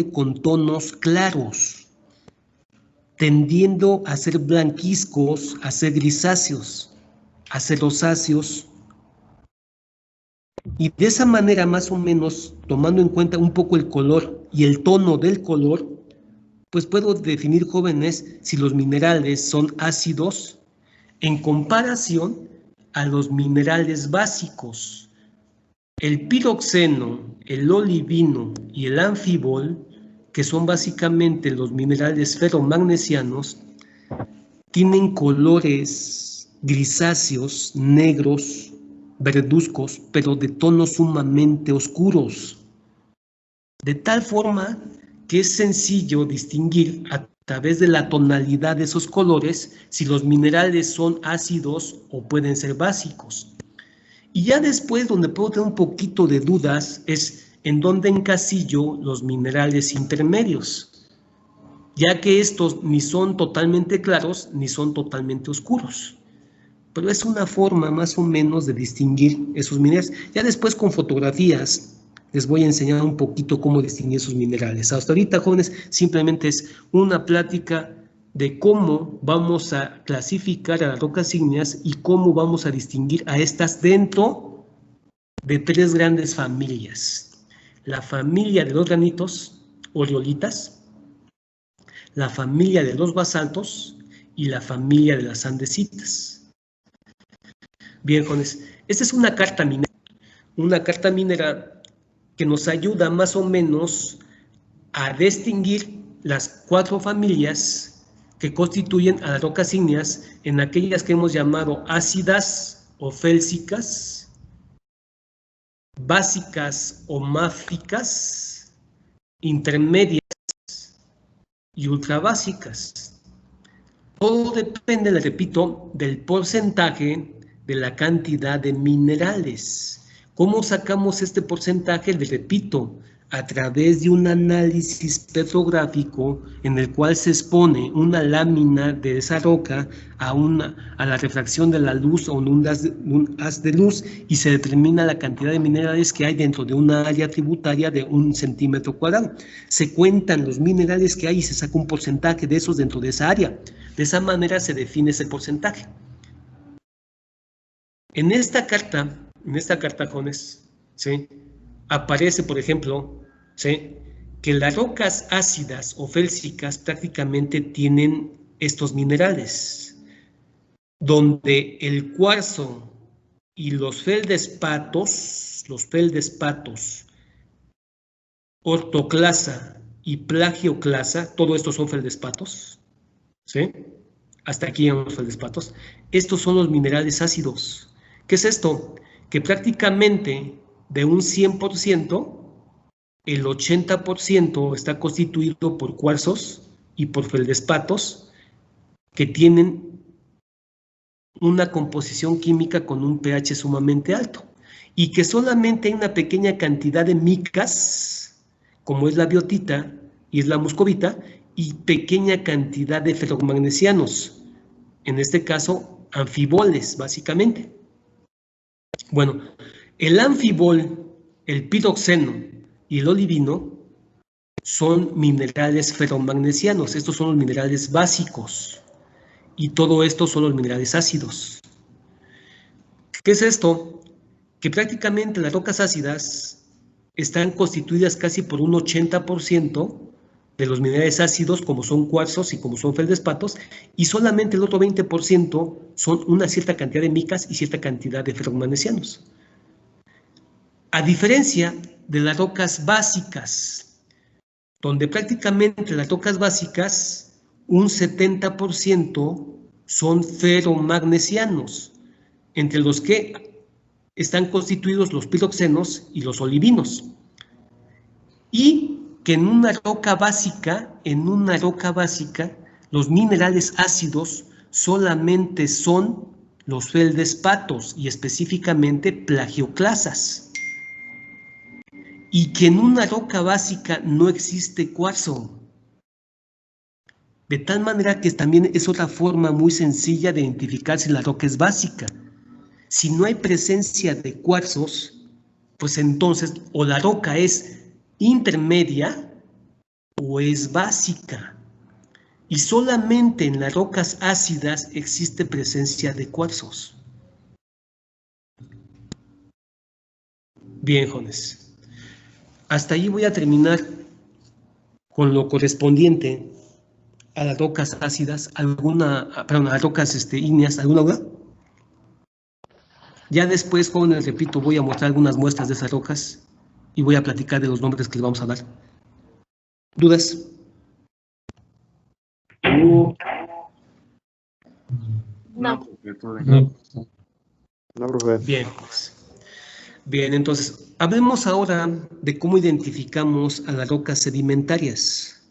básicamente con tonos claros, tendiendo a ser blanquizcos, a ser grisáceos, a ser rosáceos. Y de esa manera, más o menos, tomando en cuenta un poco el color y el tono del color, pues puedo definir, jóvenes, si los minerales son ácidos en comparación a los minerales básicos. El piroxeno, el olivino y el anfibol, que son básicamente los minerales ferromagnesianos, tienen colores grisáceos, negros, verduzcos, pero de tonos sumamente oscuros. De tal forma que es sencillo distinguir a través de la tonalidad de esos colores si los minerales son ácidos o pueden ser básicos. Y ya después, donde puedo tener un poquito de dudas, es en dónde encasillo los minerales intermedios, ya que estos ni son totalmente claros ni son totalmente oscuros. Pero es una forma más o menos de distinguir esos minerales. Ya después, con fotografías, les voy a enseñar un poquito cómo distinguir esos minerales. Hasta ahorita, jóvenes, simplemente es una plática de cómo vamos a clasificar a las rocas ígneas y cómo vamos a distinguir a estas dentro de tres grandes familias. La familia de los granitos o riolitas, la familia de los basaltos y la familia de las andesitas. Bien, jóvenes, esta es una carta minera que nos ayuda más o menos a distinguir las cuatro familias que constituyen a las rocas ígneas en aquellas que hemos llamado ácidas o félsicas, básicas o máficas, intermedias y ultrabásicas. Todo depende, les repito, del porcentaje de la cantidad de minerales. ¿Cómo sacamos este porcentaje? Les repito, a través de un análisis petrográfico en el cual se expone una lámina de esa roca a la refracción de la luz o un haz de luz y se determina la cantidad de minerales que hay dentro de una área tributaria de 1 centímetro cuadrado. Se cuentan los minerales que hay y se saca un porcentaje de esos dentro de esa área. De esa manera se define ese porcentaje. En esta carta, jóvenes, ¿sí?, aparece, por ejemplo, ¿sí?, que las rocas ácidas o félsicas prácticamente tienen estos minerales, donde el cuarzo y los feldespatos, ortoclasa y plagioclasa, todo esto son feldespatos, ¿sí? Hasta aquí llegamos los feldespatos. Estos son los minerales ácidos. ¿Qué es esto? Que prácticamente de un 100%, el 80% está constituido por cuarzos y por feldespatos que tienen una composición química con un pH sumamente alto y que solamente hay una pequeña cantidad de micas, como es la biotita y es la muscovita, y pequeña cantidad de ferromagnesianos, en este caso anfiboles, básicamente. Bueno, el anfibol, el piroxeno y el olivino son minerales ferromagnesianos. Estos son los minerales básicos y todo esto son los minerales ácidos. ¿Qué es esto? Que prácticamente las rocas ácidas están constituidas casi por un 80% de los minerales ácidos, como son cuarzos y como son feldespatos, y solamente el otro 20% son una cierta cantidad de micas y cierta cantidad de ferromagnesianos. A diferencia de las rocas básicas, donde prácticamente las rocas básicas, un 70% son ferromagnesianos, entre los que están constituidos los piroxenos y los olivinos. Y que en una roca básica, los minerales ácidos solamente son los feldespatos y específicamente plagioclasas. Y que en una roca básica no existe cuarzo. De tal manera que también es otra forma muy sencilla de identificar si la roca es básica. Si no hay presencia de cuarzos, pues entonces o la roca es intermedia o es básica. Y solamente en las rocas ácidas existe presencia de cuarzos. Bien, jóvenes. Hasta ahí voy a terminar con lo correspondiente a las rocas ácidas, a las rocas ígneas, ¿alguna duda? Ya después, jóvenes, repito, voy a mostrar algunas muestras de esas rocas y voy a platicar de los nombres que les vamos a dar. ¿Dudas? No. No, profe. Bien, pues. Bien, entonces, hablemos ahora de cómo identificamos a las rocas sedimentarias.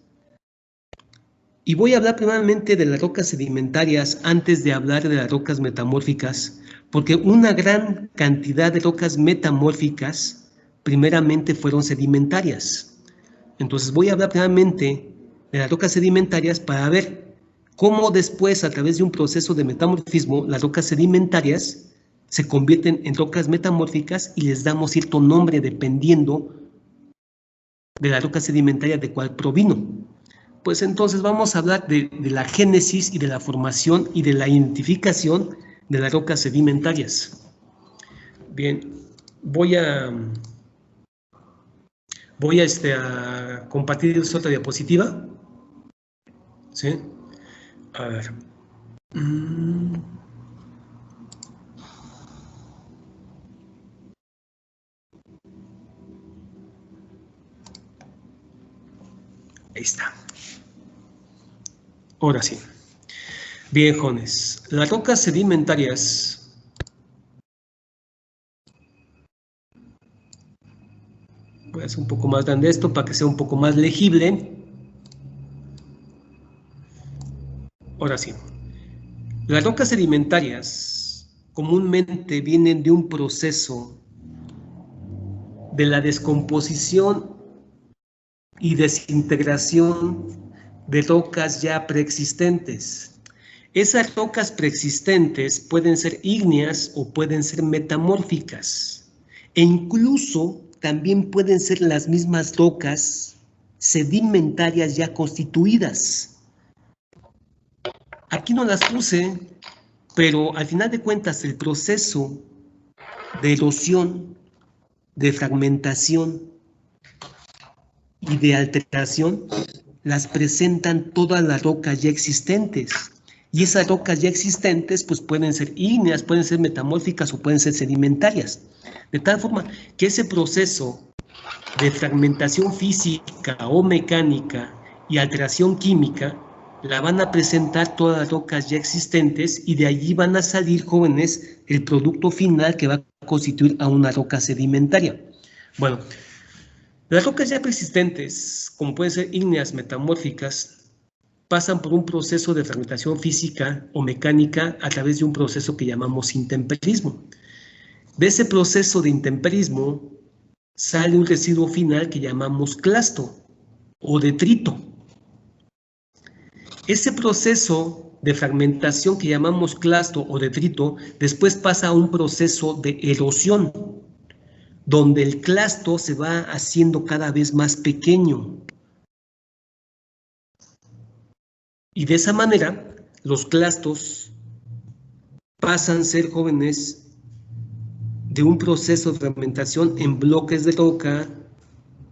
Y voy a hablar primeramente de las rocas sedimentarias antes de hablar de las rocas metamórficas, porque una gran cantidad de rocas metamórficas primeramente fueron sedimentarias. Entonces voy a hablar primeramente de las rocas sedimentarias para ver cómo después, a través de un proceso de metamorfismo, las rocas sedimentarias se convierten en rocas metamórficas y les damos cierto nombre dependiendo de la roca sedimentaria de cuál provino. Pues entonces vamos a hablar de la génesis y de la formación y de la identificación de las rocas sedimentarias. Bien, voy a compartir otra diapositiva. ¿Sí? A ver. Ahí está. Ahora sí. Bien, jóvenes. Las rocas sedimentarias voy a hacer un poco más grande esto para que sea un poco más legible. Ahora sí. Las rocas sedimentarias comúnmente vienen de un proceso de la descomposición y desintegración de rocas ya preexistentes. Esas rocas preexistentes pueden ser ígneas o pueden ser metamórficas, e incluso también pueden ser las mismas rocas sedimentarias ya constituidas. Aquí no las puse, pero al final de cuentas el proceso de erosión, de fragmentación y de alteración las presentan todas las rocas ya existentes. Y esas rocas ya existentes pues pueden ser ígneas, pueden ser metamórficas o pueden ser sedimentarias. De tal forma que ese proceso de fragmentación física o mecánica y alteración química la van a presentar todas las rocas ya existentes y de allí van a salir, jóvenes, el producto final que va a constituir a una roca sedimentaria. Bueno, las rocas ya persistentes, como pueden ser ígneas metamórficas, pasan por un proceso de fragmentación física o mecánica a través de un proceso que llamamos intemperismo. De ese proceso de intemperismo sale un residuo final que llamamos clasto o detrito. Ese proceso de fragmentación que llamamos clasto o detrito después pasa a un proceso de erosión, donde el clasto se va haciendo cada vez más pequeño. Y de esa manera, los clastos pasan a ser, jóvenes, de un proceso de fragmentación en bloques de roca,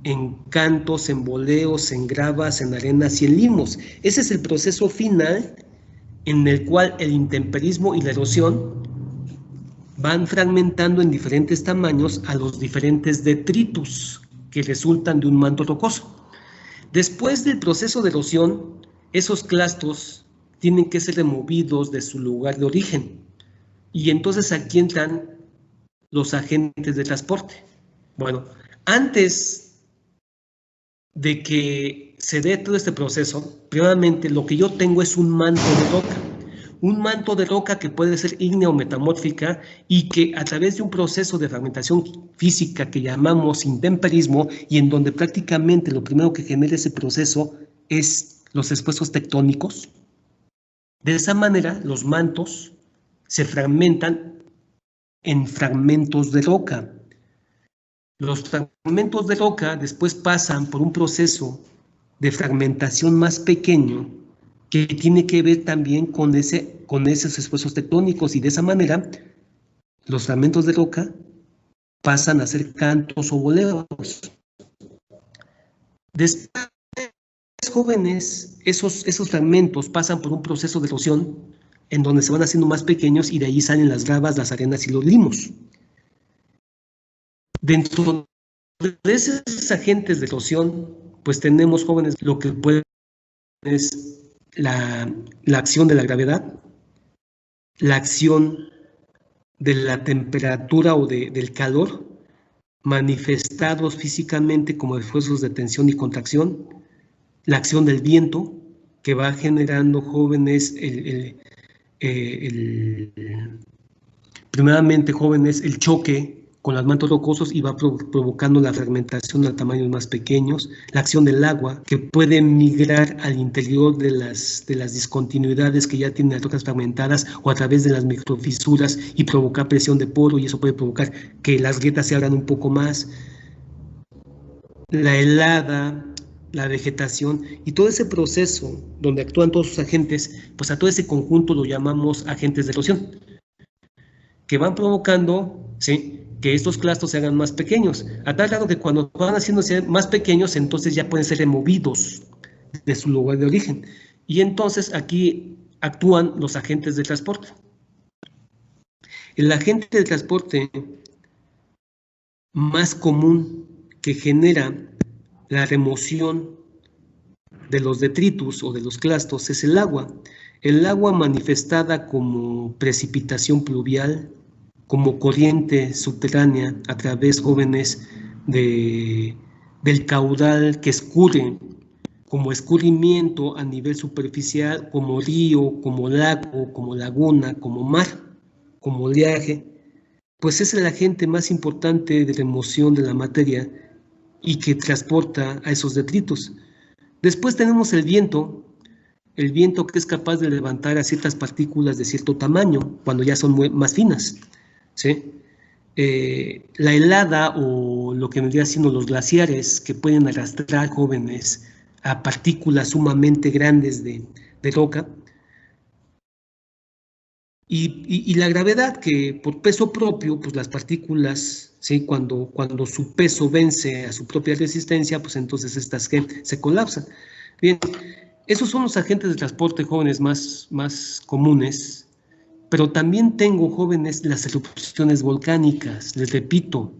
en cantos, en boleos, en gravas, en arenas y en limos. Ese es el proceso final en el cual el intemperismo y la erosión van fragmentando en diferentes tamaños a los diferentes detritus que resultan de un manto rocoso. Después del proceso de erosión, esos clastos tienen que ser removidos de su lugar de origen. Y entonces aquí entran los agentes de transporte. Bueno, antes de que se dé todo este proceso, primeramente lo que yo tengo es un manto de roca. Un manto de roca que puede ser ígnea o metamórfica y que a través de un proceso de fragmentación física que llamamos intemperismo y en donde prácticamente lo primero que genera ese proceso es los esfuerzos tectónicos. De esa manera los mantos se fragmentan en fragmentos de roca. Los fragmentos de roca después pasan por un proceso de fragmentación más pequeño que tiene que ver también con esos esfuerzos tectónicos, y de esa manera los fragmentos de roca pasan a ser cantos o boleros. Después, jóvenes, esos fragmentos pasan por un proceso de erosión en donde se van haciendo más pequeños y de ahí salen las gravas, las arenas y los limos. Dentro de esos agentes de erosión, pues tenemos, jóvenes, lo que pueden es la acción de la gravedad, la acción de la temperatura o del calor, manifestados físicamente como esfuerzos de tensión y contracción, la acción del viento, que va generando, jóvenes, primeramente, jóvenes, el choque con los mantos rocosos y va provocando la fragmentación a tamaños más pequeños, la acción del agua, que puede migrar al interior de las discontinuidades que ya tienen las rocas fragmentadas o a través de las microfisuras y provocar presión de poro, y eso puede provocar que las grietas se abran un poco más. La helada, la vegetación y todo ese proceso donde actúan todos sus agentes, pues a todo ese conjunto lo llamamos agentes de erosión, que van provocando, ¿sí?, que estos clastos se hagan más pequeños, a tal grado que cuando van haciéndose más pequeños, entonces ya pueden ser removidos de su lugar de origen. Y entonces aquí actúan los agentes de transporte. El agente de transporte más común que genera la remoción de los detritus o de los clastos es el agua. El agua manifestada como precipitación pluvial, como corriente subterránea a través, jóvenes, del caudal que escurre, como escurrimiento a nivel superficial, como río, como lago, como laguna, como mar, como oleaje, pues es el agente más importante de remoción de la materia y que transporta a esos detritos. Después tenemos el viento que es capaz de levantar a ciertas partículas de cierto tamaño cuando ya son más finas, ¿sí? La helada, o lo que vendría siendo los glaciares, que pueden arrastrar, jóvenes, a partículas sumamente grandes de roca. Y la gravedad, que por peso propio, pues las partículas, ¿sí?, cuando su peso vence a su propia resistencia, pues entonces estas se colapsan. Bien, esos son los agentes de transporte, jóvenes, más comunes, pero también tengo, jóvenes, las erupciones volcánicas. Les repito,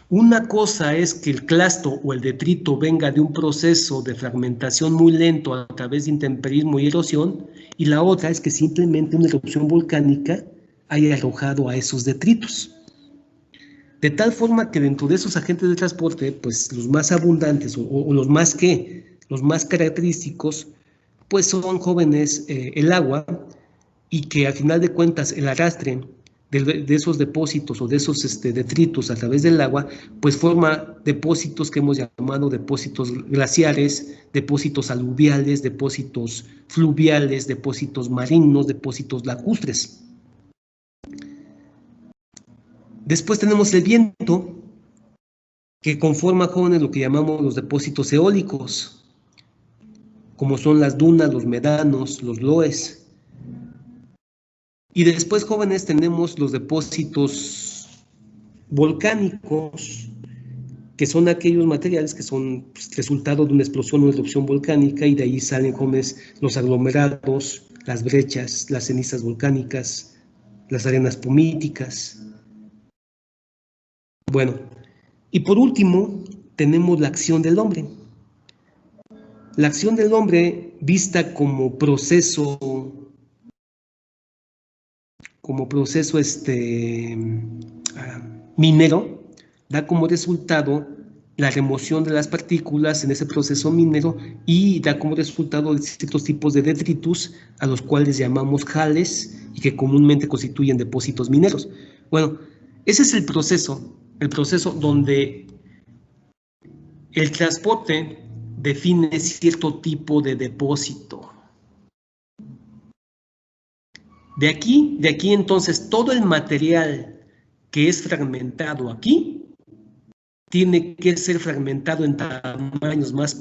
una cosa es que el clasto o el detrito venga de un proceso de fragmentación muy lento a través de intemperismo y erosión, y la otra es que simplemente una erupción volcánica haya arrojado a esos detritos. De tal forma que dentro de esos agentes de transporte, pues los más abundantes o los más característicos, pues son, jóvenes, el agua, y que al final de cuentas el arrastre de esos depósitos o de esos detritos a través del agua, pues forma depósitos que hemos llamado depósitos glaciares, depósitos aluviales, depósitos fluviales, depósitos marinos, depósitos lacustres. Después tenemos el viento, que conforma, jóvenes, lo que llamamos los depósitos eólicos, como son las dunas, los médanos, los loes. Y después, jóvenes, tenemos los depósitos volcánicos, que son aquellos materiales que son, pues, resultado de una explosión o una erupción volcánica, y de ahí salen, jóvenes, los aglomerados, las brechas, las cenizas volcánicas, las arenas pumíticas. Bueno, y por último tenemos la acción del hombre. La acción del hombre, vista como proceso minero, da como resultado la remoción de las partículas en ese proceso minero, y da como resultado ciertos tipos de detritus, a los cuales llamamos jales, y que comúnmente constituyen depósitos mineros. Bueno, ese es el proceso donde el transporte define cierto tipo de depósito. De aquí entonces todo el material que es fragmentado aquí tiene que ser fragmentado en tamaños más pequeños